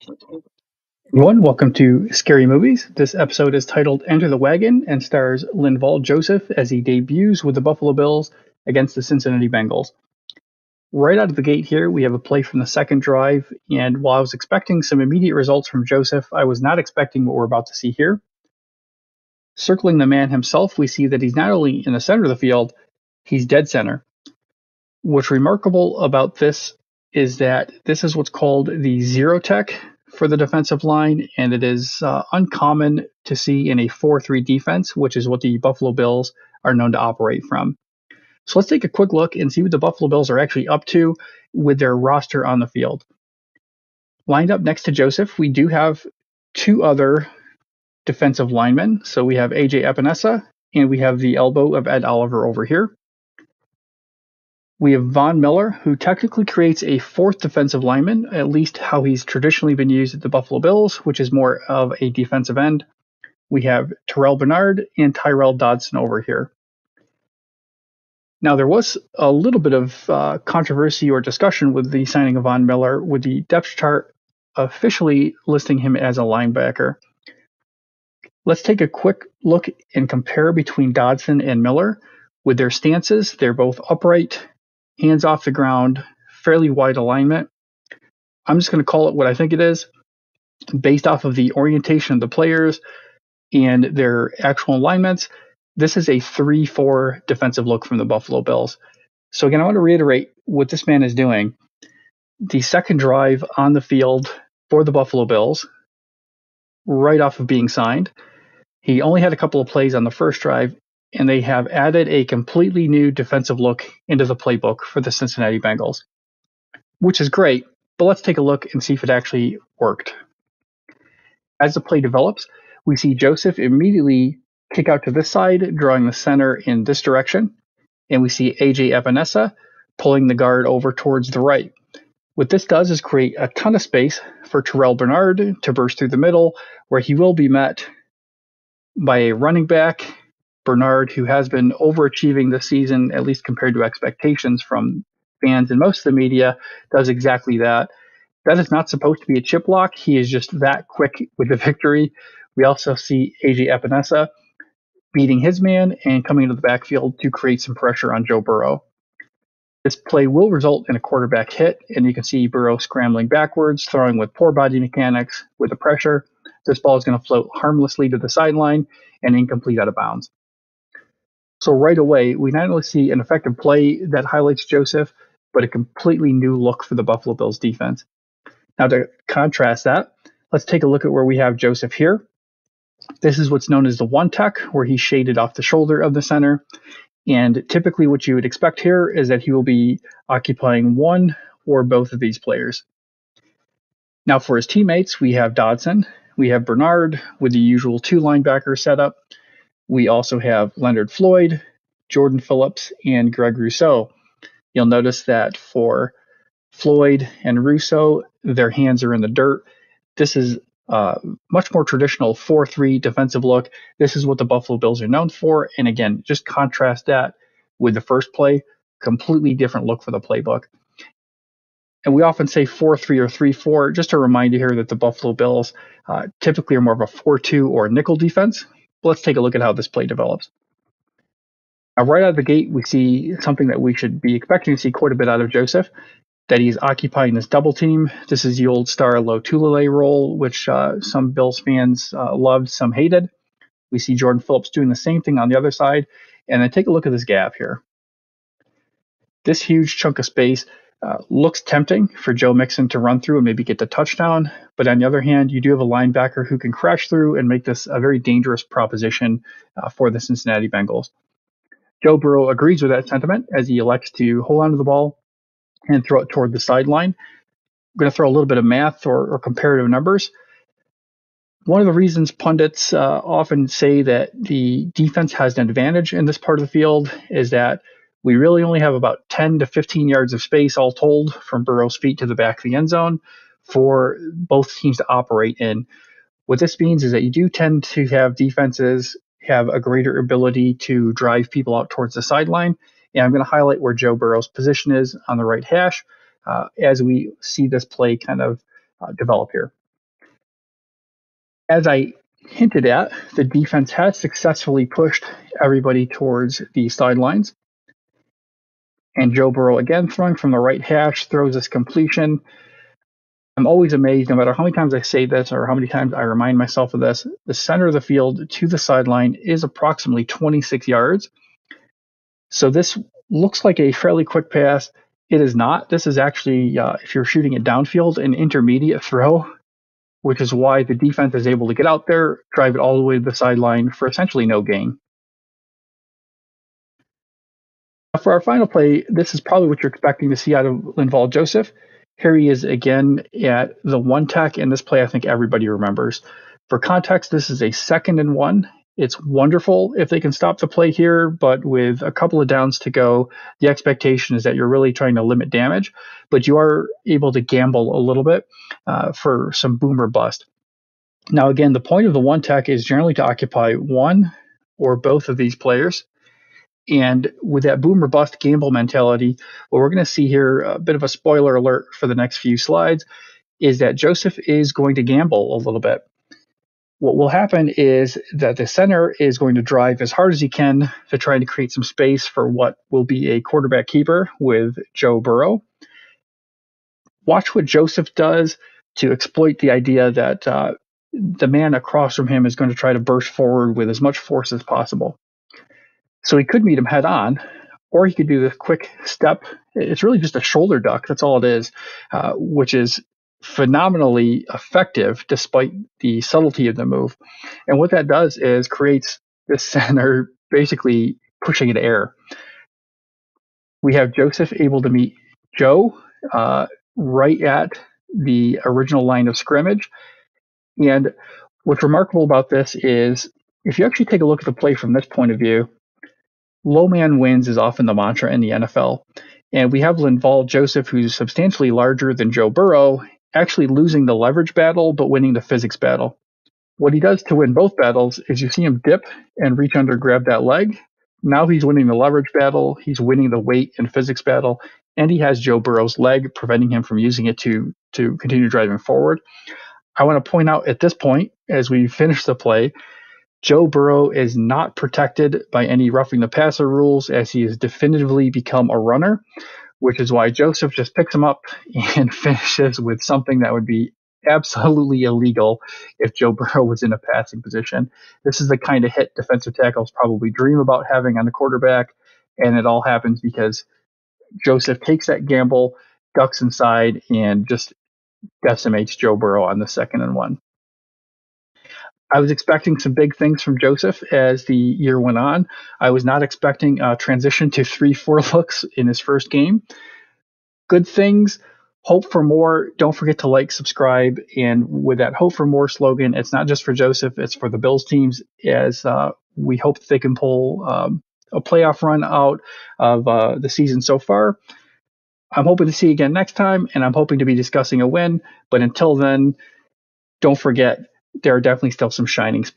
Everyone, welcome to Scary Movies. This episode is titled Enter the Wagon and stars Linval Joseph as he debuts with the Buffalo Bills against the Cincinnati Bengals. Right out of the gate here, we have a play from the second drive, and while I was expecting some immediate results from Joseph, I was not expecting what we're about to see here. Circling the man himself, we see that he's not only in the center of the field, he's dead center. What's remarkable about this is that this is what's called the zero tech for the defensive line, and it is uncommon to see in a 4-3 defense, which is what the Buffalo Bills are known to operate from. So let's take a quick look and see what the Buffalo Bills are actually up to with their roster on the field. Lined up next to Joseph, we do have two other defensive linemen. So we have AJ Epinesa and we have the elbow of Ed Oliver over here. We have Von Miller, who technically creates a fourth defensive lineman, at least how he's traditionally been used at the Buffalo Bills, which is more of a defensive end. We have Terrell Bernard and Tyrell Dodson over here. Now, there was a little bit of controversy or discussion with the signing of Von Miller, with the depth chart officially listing him as a linebacker. Let's take a quick look and compare between Dodson and Miller. With their stances, they're both upright, hands off the ground, fairly wide alignment. I'm just going to call it what I think it is, based off of the orientation of the players and their actual alignments. This is a 3-4 defensive look from the Buffalo Bills. So again, I want to reiterate what this man is doing. The second drive on the field for the Buffalo Bills, right off of being signed, he only had a couple of plays on the first drive, and they have added a completely new defensive look into the playbook for the Cincinnati Bengals, which is great, but let's take a look and see if it actually worked. As the play develops, we see Joseph immediately kick out to this side, drawing the center in this direction, and we see AJ Epinesa pulling the guard over towards the right. What this does is create a ton of space for Terrell Bernard to burst through the middle, where he will be met by a running back, Bernard, who has been overachieving this season, at least compared to expectations from fans and most of the media, does exactly that. That is not supposed to be a chip block. He is just that quick with the victory. We also see AJ Epinesa beating his man and coming into the backfield to create some pressure on Joe Burrow. This play will result in a quarterback hit, and you can see Burrow scrambling backwards, throwing with poor body mechanics with the pressure. This ball is going to float harmlessly to the sideline and incomplete out of bounds. So right away, we not only see an effective play that highlights Joseph, but a completely new look for the Buffalo Bills defense. Now, to contrast that, let's take a look at where we have Joseph here. This is what's known as the one tech, where he's shaded off the shoulder of the center. And typically what you would expect here is that he will be occupying one or both of these players. Now for his teammates, we have Dodson, we have Bernard with the usual two linebacker setup. We also have Leonard Floyd, Jordan Phillips, and Greg Rousseau. You'll notice that for Floyd and Rousseau, their hands are in the dirt. This is much more traditional 4-3 defensive look. This is what the Buffalo Bills are known for. And again, just contrast that with the first play, completely different look for the playbook. And we often say 4-3 or 3-4, just to remind you here that the Buffalo Bills typically are more of a 4-2 or nickel defense. But let's take a look at how this play develops. Now, right out of the gate, we see something that we should be expecting to see quite a bit out of Joseph, that he's occupying this double team. This is the old Star Lotulelei role, which some Bills fans loved, some hated. We see Jordan Phillips doing the same thing on the other side. And then take a look at this gap here. This huge chunk of space looks tempting for Joe Mixon to run through and maybe get the touchdown. But on the other hand, you do have a linebacker who can crash through and make this a very dangerous proposition for the Cincinnati Bengals. Joe Burrow agrees with that sentiment as he elects to hold on to the ball and throw it toward the sideline. I'm going to throw a little bit of math or comparative numbers. One of the reasons pundits often say that the defense has an advantage in this part of the field is that we really only have about 10 to 15 yards of space all told from Burrow's feet to the back of the end zone for both teams to operate in. What this means is that you do tend to have defenses have a greater ability to drive people out towards the sideline. And I'm going to highlight where Joe Burrow's position is on the right hash as we see this play kind of develop here. As I hinted at, the defense has successfully pushed everybody towards the sidelines. And Joe Burrow, again, throwing from the right hash, throws this completion. I'm always amazed, no matter how many times I say this or how many times I remind myself of this, the center of the field to the sideline is approximately 26 yards. So this looks like a fairly quick pass. It is not. This is actually, if you're shooting it downfield, an intermediate throw, which is why the defense is able to get out there, drive it all the way to the sideline for essentially no gain. For our final play, this is probably what you're expecting to see out of Linval Joseph. Here he is again at the one tech, and this play I think everybody remembers. For context, this is a 2nd and 1. It's wonderful if they can stop the play here, but with a couple of downs to go, the expectation is that you're really trying to limit damage, but you are able to gamble a little bit for some boom or bust. Now, again, the point of the one tech is generally to occupy one or both of these players. And with that boom or bust gamble mentality, what we're going to see here, a bit of a spoiler alert for the next few slides, is that Joseph is going to gamble a little bit. What will happen is that the center is going to drive as hard as he can to try to create some space for what will be a quarterback keeper with Joe Burrow. Watch what Joseph does to exploit the idea that the man across from him is going to try to burst forward with as much force as possible. So he could meet him head on, or he could do the quick step. It's really just a shoulder duck. That's all it is, which is phenomenally effective despite the subtlety of the move. And what that does is creates this center basically pushing into air. We have Joseph able to meet Joe right at the original line of scrimmage. And what's remarkable about this is if you actually take a look at the play from this point of view, low man wins is often the mantra in the NFL. And we have Linval Joseph, who's substantially larger than Joe Burrow, actually losing the leverage battle, but winning the physics battle. What he does to win both battles is you see him dip and reach under, grab that leg. Now he's winning the leverage battle, he's winning the weight and physics battle, and he has Joe Burrow's leg, preventing him from using it to continue driving forward. I want to point out at this point, as we finish the play, Joe Burrow is not protected by any roughing the passer rules, as he has definitively become a runner, which is why Joseph just picks him up and finishes with something that would be absolutely illegal if Joe Burrow was in a passing position. This is the kind of hit defensive tackles probably dream about having on a quarterback, and it all happens because Joseph takes that gamble, ducks inside, and just decimates Joe Burrow on the 2nd and 1. I was expecting some big things from Joseph as the year went on. I was not expecting a transition to 3-4 looks in his first game. Good things. Hope for more. Don't forget to like, subscribe. And with that hope for more slogan, it's not just for Joseph, it's for the Bills teams, as we hope that they can pull a playoff run out of the season so far. I'm hoping to see you again next time, and I'm hoping to be discussing a win. But until then, don't forget, there are definitely still some shining spots.